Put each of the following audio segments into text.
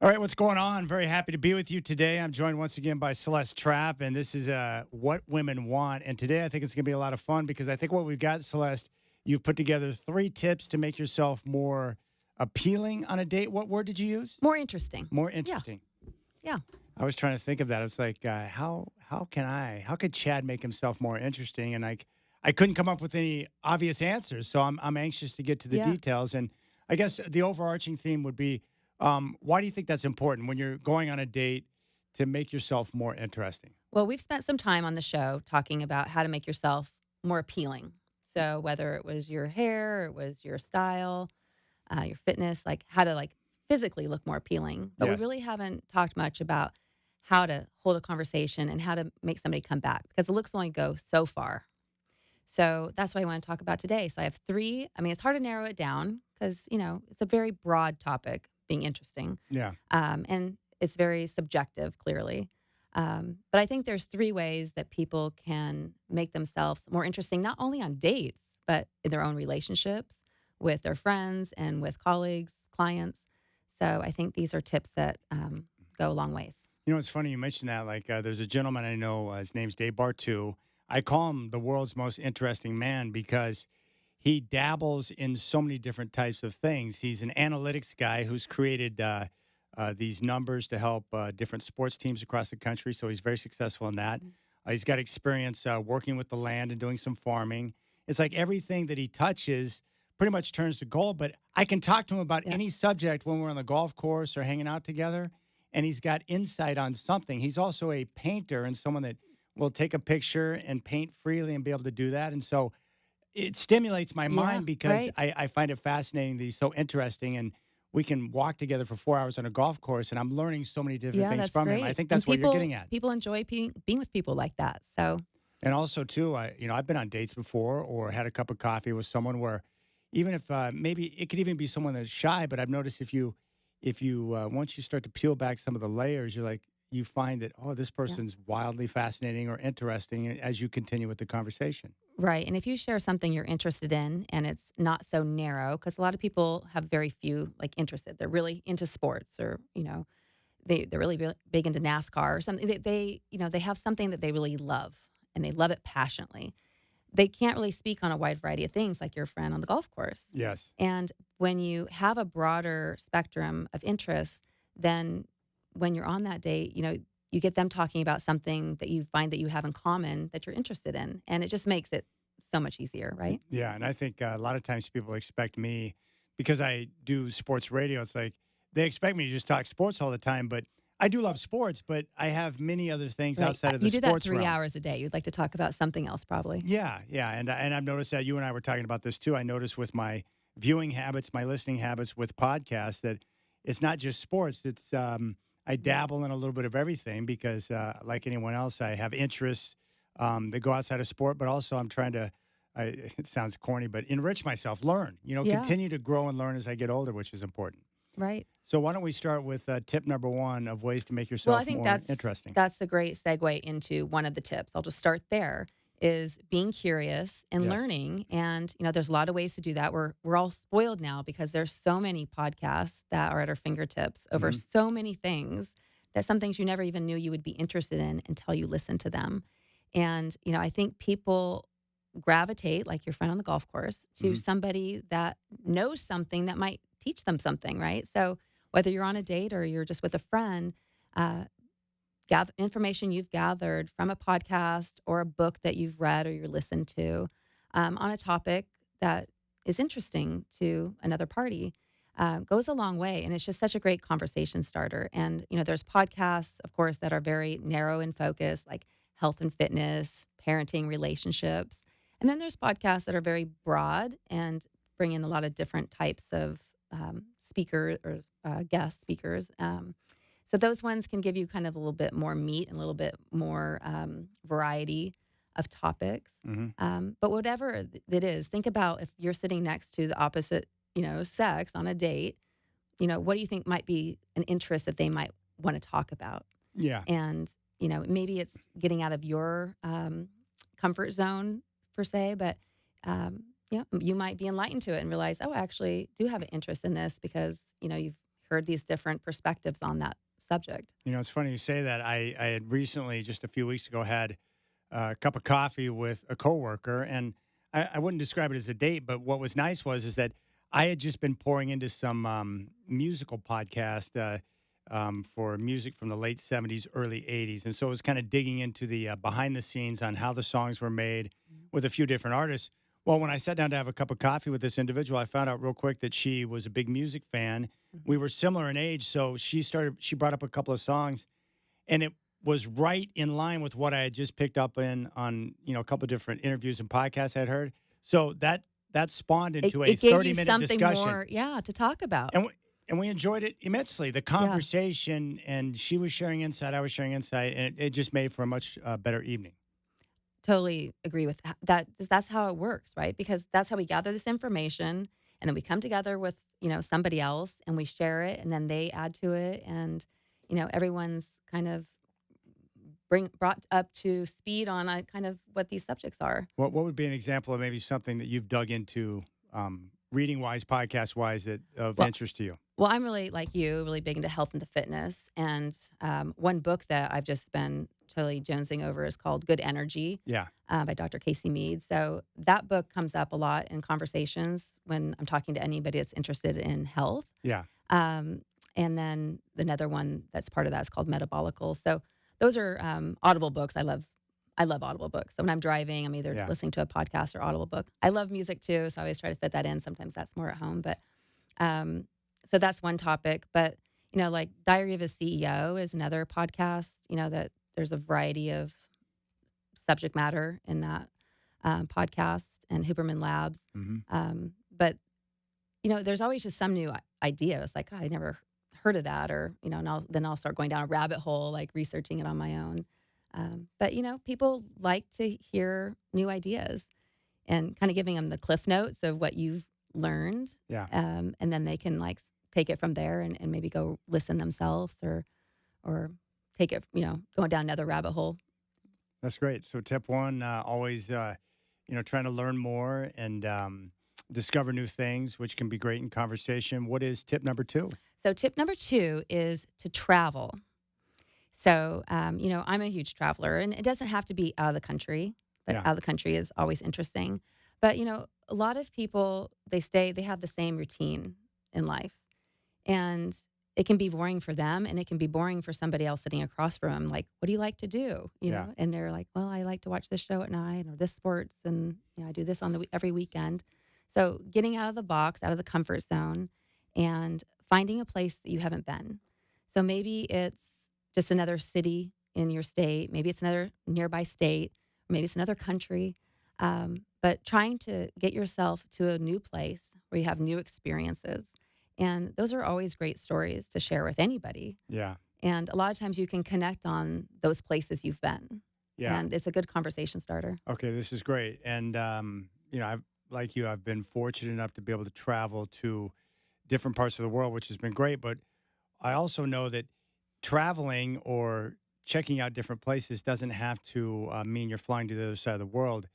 All right, what's going on? Very happy to be with you today. I'm joined once again by Celeste Trapp, and this is What Women Want. And today I think it's going to be a lot of fun because I think what we've got, Celeste, you've put together 3 tips to make yourself more appealing on a date. What word did you use? More interesting. More Yeah, interesting. yeah. I was trying to think of that. It's like, how could Chad make himself more interesting? And I couldn't come up with any obvious answers. So I'm anxious to get to the Yeah. details. And I guess the overarching theme would be, why do you think that's important when you're going on a date to make yourself more interesting? Well, we've spent some time on the show talking about how to make yourself more appealing. So whether it was your hair, or it was your style, your fitness, like how to physically look more appealing. But we Yes. really haven't talked much about how to hold a conversation and how to make somebody come back because the looks only go so far. So that's what I want to talk about today. So I have three. I mean, it's hard to narrow it down because, it's a very broad topic, being interesting. Yeah. And it's very subjective, clearly. But I think there's 3 ways that people can make themselves more interesting, not only on dates, but in their own relationships with their friends and with colleagues, clients. So I think these are tips that go a long ways. You know, it's funny you mentioned that. Like, there's a gentleman I know. His name's Dave Bartu. I call him the world's most interesting man because he dabbles in so many different types of things. He's an analytics guy who's created these numbers to help different sports teams across the country. So he's very successful in that. He's got experience working with the land and doing some farming. It's like everything that he touches pretty much turns to gold. But I can talk to him about Yeah. any subject when we're on the golf course or hanging out together, and he's got insight on something. He's also a painter and someone that will take a picture and paint freely and be able to do that. And so it stimulates my Yeah. mind because Right. I find it fascinating that he's so interesting, and we can walk together for 4 hours on a golf course, and I'm learning so many different Yeah, things that's from him. I great. think And that's what you're people getting at. people enjoy being with people like that. So And also, too, I've been on dates before or had a cup of coffee with someone where, even if maybe it could even be someone that's shy, but I've noticed if you once you start to peel back some of the layers, you find that, oh, this yeah. person's wildly fascinating or interesting as you continue with the conversation. Right. And if you share something you're interested in and it's not so narrow, because a lot of people have very few interested. They're really into sports or, they're really, really big into NASCAR or something. They have something that they really love and they love it passionately. They can't really speak on a wide variety of things like your friend on the golf course. Yes. And when you have a broader spectrum of interests, then when you're on that date, you get them talking about something that you find that you have in common that you're interested in. And it just makes it so much easier, right? Yeah, and I think a lot of times people expect me, because I do sports radio, it's like they expect me to just talk sports all the time, but I do love sports, but I have many other things Right. outside of the You do that sports three realm. hours a day. You'd like to talk about something else, probably. Yeah, yeah, and I've noticed that you and I were talking about this too. I noticed with my viewing habits, my listening habits with podcasts that it's not just sports. It's I dabble in a little bit of everything because, like anyone else, I have interests that go outside of sport, but also I'm trying to. It sounds corny, but enrich myself, learn. Yeah. Continue to grow and learn as I get older, which is important. Right. So why don't we start with tip number 1 of ways to make Well, I yourself think more that's interesting? that's a great segue into one of the tips. I'll just start there. Is being curious and Yes. learning, and there's a lot of ways to do that. We're all spoiled now because there's so many podcasts that are at our fingertips over Hmm. so many things that some things you never even knew you would be interested in until you listen to them. And I think people gravitate, like your friend on the golf course, to Hmm. somebody that knows something that might teach them something, right? So whether you're on a date or you're just with a friend, uh, gather information you've gathered from a podcast or a book that you've read or you listened to on a topic that is interesting to another party goes a long way. And it's just such a great conversation starter. And, there's podcasts, of course, that are very narrow in focus, like health and fitness, parenting, relationships. And then there's podcasts that are very broad and bring in a lot of different types of speakers or guest speakers. So those ones can give you kind of a little bit more meat and a little bit more variety of topics. Hmm. But whatever it is, think about if you're sitting next to the opposite, sex on a date. What do you think might be an interest that they might want to talk about? Yeah. And maybe it's getting out of your comfort zone per se, but you might be enlightened to it and realize, oh, I actually do have an interest in this because you've heard these different perspectives on that subject. You know, it's funny you say that. I had recently, just a few weeks ago, had a cup of coffee with a coworker, and I wouldn't describe it as a date, but what was nice was is that I had just been pouring into some musical podcast for music from the late '70s, early '80s, and so I was kind of digging into the behind the scenes on how the songs were made with a few different artists. Well, when I sat down to have a cup of coffee with this individual, I found out real quick that she was a big music fan. We Mhm. were similar in age, so she brought up a couple of songs, and it was right in line with what I had just picked up in on, a couple of different interviews and podcasts I'd heard. So that spawned It into a it gave you 30-minute something discussion, more, yeah, to talk about. and we enjoyed it immensely. The Yeah, conversation, and she was sharing insight, I was sharing insight, and it just made for a much better evening. totally agree with that. Just that's how it works, right? Because that's how we gather this information, and then we come together with, somebody else, and we share it, and then they add to it, and, everyone's kind of brought up to speed on, kind of what these subjects are. What would be an example of maybe something that you've dug into, reading wise, podcast wise, that of Well interest to you? Well, I'm really like you, really big into health and the fitness. And one book that I've just been totally jonesing over is called Good Energy Yeah, by Dr. Casey Mead. So that book comes up a lot in conversations when I'm talking to anybody that's interested in health. yeah, Um, and then another one that's part of that is called Metabolical. So those are audible books. I love audible books. So when I'm driving, I'm either yeah. listening to a podcast or audible book. I love music too, so I always try to fit that in. Sometimes that's more at home, but um, so that's one topic. But like Diary of a CEO is another podcast. That there's a variety of subject matter in that podcast, and Huberman Labs. Hmm. But there's always just some new idea. It's like, oh, I never heard of that, or and then I'll start going down a rabbit hole, like researching it on my own. But people like to hear new ideas and kind of giving them the cliff notes of what you've learned, Yeah. and then they can like take it from there and maybe go listen themselves or take it, going down another rabbit hole. That's great. So tip one, always, trying to learn more and discover new things, which can be great in conversation. What is tip number two? So tip number 2 is to travel. So, I'm a huge traveler, and it doesn't have to be out of the country, but Yeah. out of the country is always interesting. But, a lot of people, they have the same routine in life, and it can be boring for them, and it can be boring for somebody else sitting across from them. Like, what do you like to do? Yeah. And they're like, well, I like to watch this show at night or this sports, and, I do this on every weekend. So getting out of the box, out of the comfort zone, and finding a place that you haven't been. So maybe it's just another city in your state. Maybe it's another nearby state. Maybe it's another country. But trying to get yourself to a new place where you have new experiences. And those are always great stories to share with anybody. Yeah. And a lot of times you can connect on those places you've been. Yeah. And it's a good conversation starter. Okay. This is great. And, I've been fortunate enough to be able to travel to different parts of the world, which has been great. But I also know that traveling or checking out different places doesn't have to mean you're flying to the other side of the world.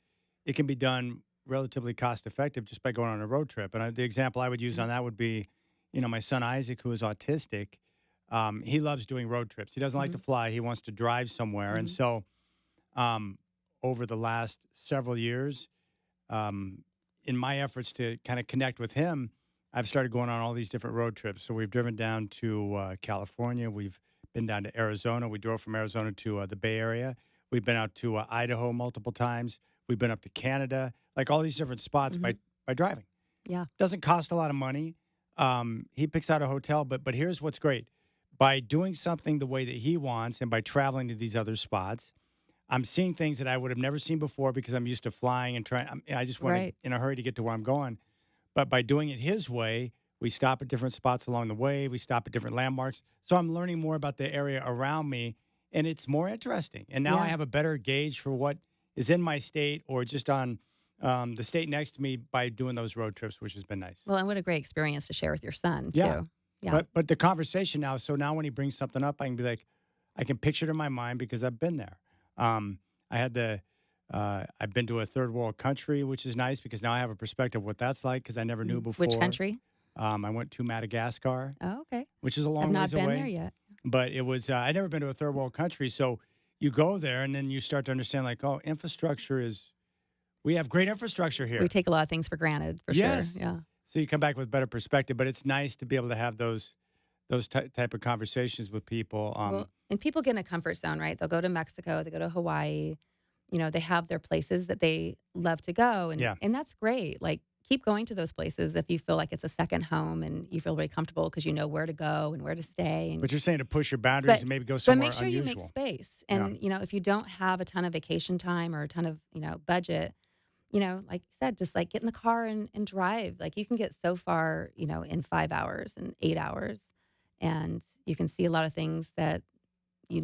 It can be done relatively cost effective just by going on a road trip. And the example I would use Mhm. on that would be, my son Isaac, who is autistic. He loves doing road trips. He doesn't like to Mhm. fly. He wants to drive somewhere. And Mhm. so, um, over the last several years, um, in my efforts to kind of connect with him, I've started going on all these different road trips. So we've driven down to California. We've been down to Arizona. We drove from Arizona to the Bay Area. We've been out to Idaho multiple times. We've been up to Canada, like all these different spots Mhm. by driving. Yeah. Doesn't cost a lot of money. He picks out a hotel, but here's what's great: by doing something the way that he wants, and by traveling to these other spots, I'm seeing things that I would have never seen before because I'm used to flying and trying. I just want to Right. in a hurry to get to where I'm going. But by doing it his way, we stop at different spots along the way. We stop at different landmarks. So I'm learning more about the area around me, and it's more interesting. And now I Yeah. have a better gauge for what is in my state or just on the state next to me by doing those road trips, which has been nice. Well, and what a great experience to share with your son, Yeah. too. Yeah. But the conversation now, so now when he brings something up, I can be like, I can picture it in my mind because I've been there. I had I've been to a third world country, which is nice because now I have a perspective of what that's like because I never knew Which before. country? I went to Madagascar, Oh, okay. which is a I've long not ways been there away, yet. but it was, I'd never been to a third world country. So you go there and then you start to understand, like, oh, infrastructure is, we have great infrastructure We here. take a lot of things for granted, for sure. Yes. Yeah. So you come back with better perspective, but it's nice to be able to have those type of conversations with people. Well, and people get in a comfort zone, right? They'll go to Mexico, they go to Hawaii. They have their places that they love to go, and Yeah. and that's great. Like, keep going to those places if you feel like it's a second home and you feel really comfortable because you know where to go and where to stay. And But you're saying to push your boundaries but and maybe go but make somewhere sure you make unusual. space. Yeah. And if you don't have a ton of vacation time or a ton of budget, like you said, just like get in the car and drive. Like, you can get so far, in 5 hours and 8 hours, and you can see a lot of things that you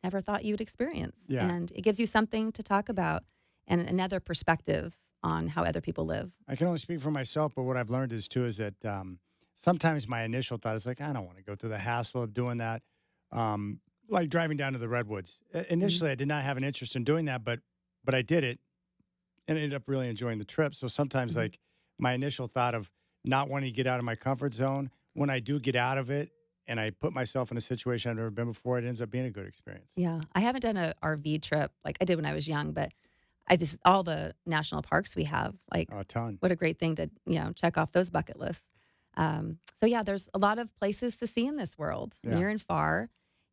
never thought you would experience. Yeah. And it gives you something to talk about and another perspective on how other people live. I can only speak for myself, but what I've learned is too is that sometimes my initial thought is like, I don't want to go through the hassle of doing that. Um, like driving down to the redwoods. Mhm. Initially, I did not have an interest in doing that, but I did it and ended up really enjoying the trip. So sometimes, Mhm. like my initial thought of not wanting to get out of my comfort zone, when I do get out of it and I put myself in a situation I've never been before, it ends up being a good experience. Yeah. I haven't done a RV trip like I did when I was young, but I just all the national parks we have, like, A ton. what a great thing to, check off those bucket lists. So yeah, there's a lot of places to see in this world, Yeah. near and far.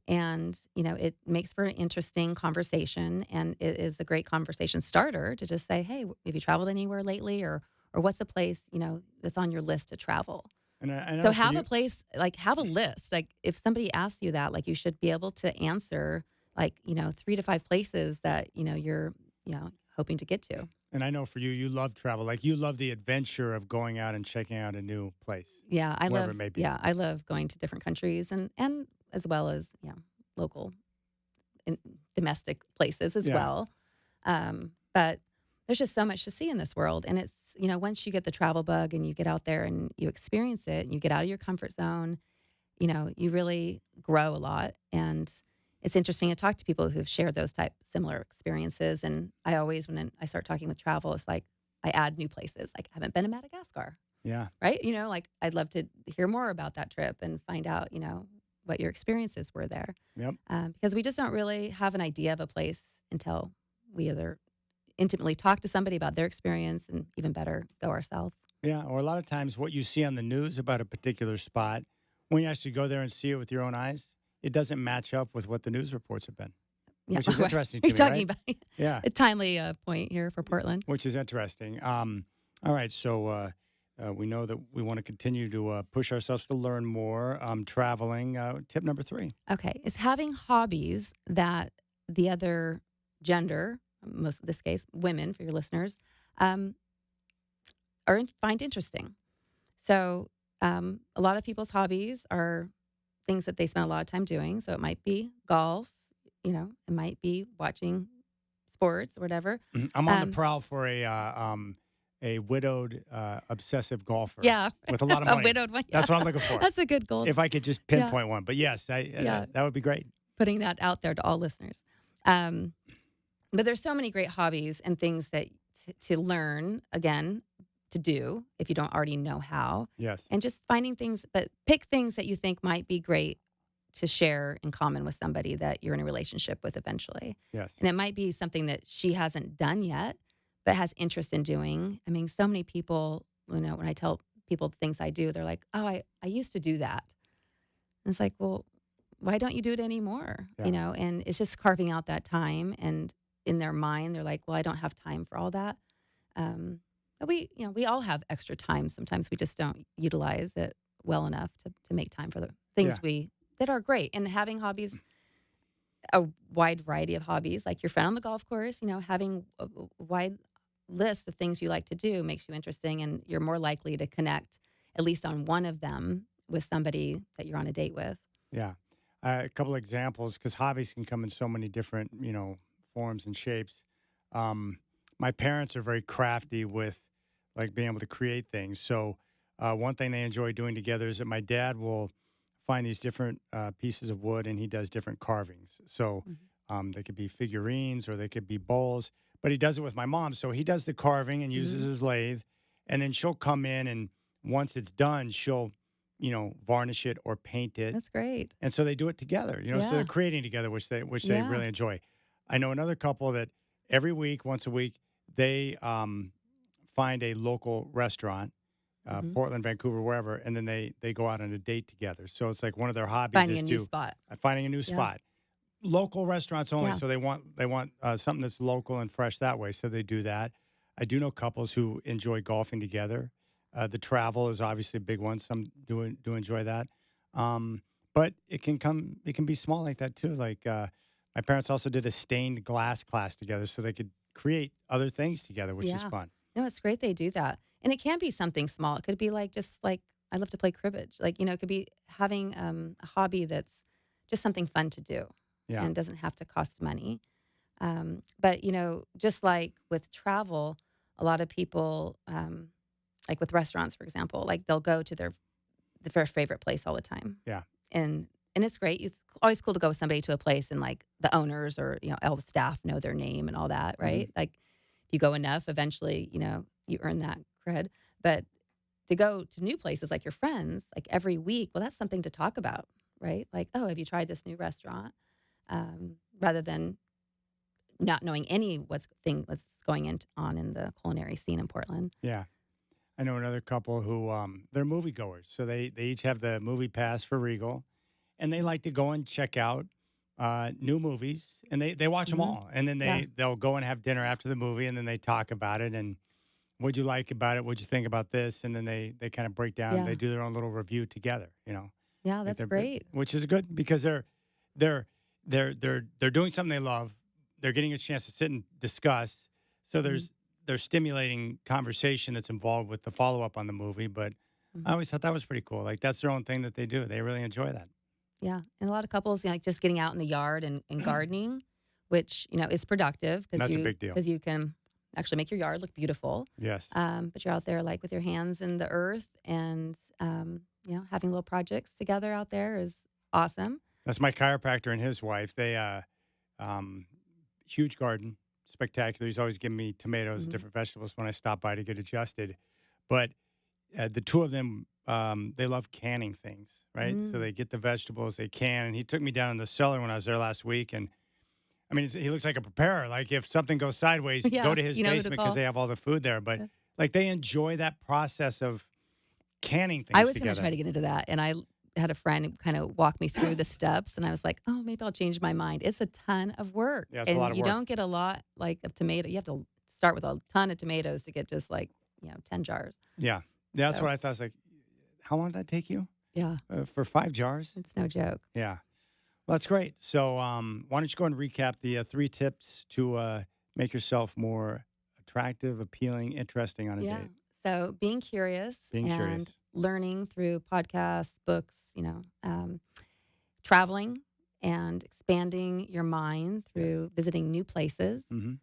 And, it makes for an interesting conversation, and it is a great conversation starter to just say, hey, have you traveled anywhere lately? Or what's a place, that's on your list to travel? And I So know for have a you, place, like, have a list. Like, if somebody asks you that, like, you should be able to answer, like, 3 to 5 places that, you're, hoping to get to. and I know for you, you love travel. Like you love the adventure of going out and checking out a new place, Yeah, wherever it may be. I love going to different countries and as well as, local and domestic places as Yeah. well. But there's just so much to see in this world. And it's, once you get the travel bug and you get out there and you experience it and you get out of your comfort zone, you really grow a lot. And it's interesting to talk to people who've shared those type similar experiences. And I always, when I start talking with travel, it's like I add new places. Like, I haven't been to Madagascar, Yeah. right? Like, I'd love to hear more about that trip and find out, what your experiences were there. Yep. Because we just don't really have an idea of a place until we either intimately talk to somebody about their experience, and even better, go ourselves. Yeah. Or a lot of times what you see on the news about a particular spot, when you actually go there and see it with your own eyes, it doesn't match up with what the news reports have been, Yeah, which is what interesting are you to me, talking right? about? Yeah. A timely point here for Portland. Which is interesting. All right. So we know that we want to continue to push ourselves to learn more. Traveling. Tip number 3. Okay, is having hobbies that the other gender, most in this case, women for your listeners, um, find interesting. So, a lot of people's hobbies are things that they spend a lot of time doing. So it might be golf, it might be watching sports or whatever. Mhm. I'm on the Um, prowl for a widowed obsessive golfer yeah, with a lot of a money. widowed one. Yeah, That's what I'm looking for. that's a good goal. If I could just Yeah, pinpoint one, but yes, yeah. that would be great. Putting that out there to all listeners. Um, but there's so many great hobbies and things that to learn again to do if you don't already know how, Yes, and just finding things. But pick things that you think might be great to share in common with somebody that you're in a relationship with eventually. yes, And it might be something that she hasn't done yet, but has interest in doing. I mean, so many people, when I tell people the things I do, they're like, oh, I used to do that. And it's like, well, why don't you do it anymore? yeah, And it's just carving out that time. And in their mind, they're like, well, I don't have time for all that. But we all have extra time. Sometimes we just don't utilize it well enough to make time for the yeah, things that are great. And having hobbies, a wide variety of hobbies, like your friend on the golf course, having a wide list of things you like to do makes you interesting, and you're more likely to connect at least on one of them with somebody that you're on a date with. yeah. A couple examples because hobbies can come in so many different forms and shapes. Um, my parents are very crafty with like being able to create things. So one thing they enjoy doing together is that my dad will find these different pieces of wood and he does different carvings. So Mhm. they could be figurines or they could be bowls, but he does it with my mom. So he does the carving and uses Mhm. his lathe, and then she'll come in and once it's done, she'll, varnish it or paint it. That's great. And so they do it together, so they're Yeah. creating together, which they Yeah. really enjoy. I know another couple that every week, once a week, they find a local restaurant, Mhm. Portland, Vancouver, wherever, and then they go out on a date together. So it's like one of their hobbies Finding is a new to spot. finding a new Yeah. spot. Local restaurants only, Yeah. so they want something that's local and fresh that way. So they do that. I do know couples who enjoy golfing together. The travel is obviously a big one. Some do enjoy that. But it can be small like that too. Like my parents also did a stained glass class together, so they could create other things together, which is Yeah. fun. No, it's great they do that. And it can be something small. It could be like just like I love to play cribbage. Like, it could be having a hobby that's just something fun to do Yeah. and doesn't have to cost money. But, just like with travel, a lot of people, like with restaurants, for example, like they'll go to their favorite place all the time. Yeah. And it's great. It's always cool to go with somebody to a place and like the owners or, all the staff know their name and all that, Hmm. right? Like if you go enough, eventually, you earn that cred. But to go to new places like your friends, like every week, well, that's something to talk about, right? Like, oh, have you tried this new restaurant? Rather than not knowing what's going on in the culinary scene in Portland. Yeah. I know another couple who they're moviegoers, so they each have the movie pass for Regal, and they like to go and check out new movies, and they watch them Hmm. all, and then Yeah, they'll go and have dinner after the movie, and then they talk about it and what'd you like about it, what'd you think about this, and then they kind of break down, they yeah, do their own little review together, yeah. like That's great. which is good because they're they're doing something they love, they're getting a chance to sit and discuss, so Hmm. there's stimulating conversation that's involved with the follow up on the movie, but I Hmm. always thought that was pretty cool. Like that's their own thing that they do. They really enjoy that. Yeah, and a lot of couples, like just getting out in the yard and gardening, which is productive because That's a you big deal. because you can actually make your yard look beautiful. Yes. But you're out there like with your hands in the earth and having little projects together out there is awesome. That's my chiropractor and his wife. They um huge garden, spectacular. He's always giving me tomatoes and Hmm. different vegetables when I stop by to get adjusted. But the two of them, they love canning things, right? So Mm. they get the vegetables, they can. And he took me down in the cellar when I was there last week, and I mean, he looks like a preparer. Like if something goes sideways, go Yeah, to his you know who to basement because call. they have all the food there. But Yeah. like they enjoy that process of canning I things was going to try together. to get into that, and I had a friend kind of walk me through the steps, and I was like, "Oh, maybe I'll change my mind." It's a ton of work, Yeah, it's a lot and of you work. don't get a lot like of tomato. You have to start with a ton of tomatoes to get just like 10 jars. Yeah, yeah, that's So what I thought. I was like, how long did that take you yeah, for 5 jars? it's no joke. Yeah. Well, that's great. So, why don't you go and recap the 3 tips to make yourself more attractive, appealing, interesting on a Yeah. date? So being curious Being curious. and learning through podcasts, books, traveling and expanding your mind Yes. through visiting new places, Hmm.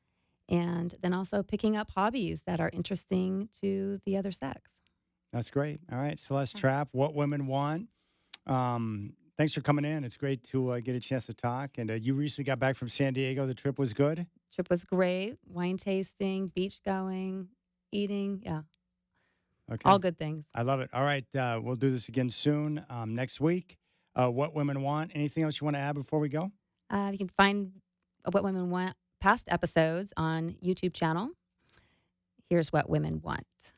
and then also picking up hobbies that are interesting to the other sex. That's great. All right, Celeste Yeah. Trapp, What Women Want. Thanks for coming in. It's great to get a chance to talk. And you recently got back from San Diego. The trip was good. Trip was great. Wine tasting, beach going, eating. Yeah. All Okay. good things. I love it. All right. We'll do this again soon next week. What Women Want. Anything else you want to add before we go? You can find What Women Want past episodes on YouTube channel. Here's What Women Want.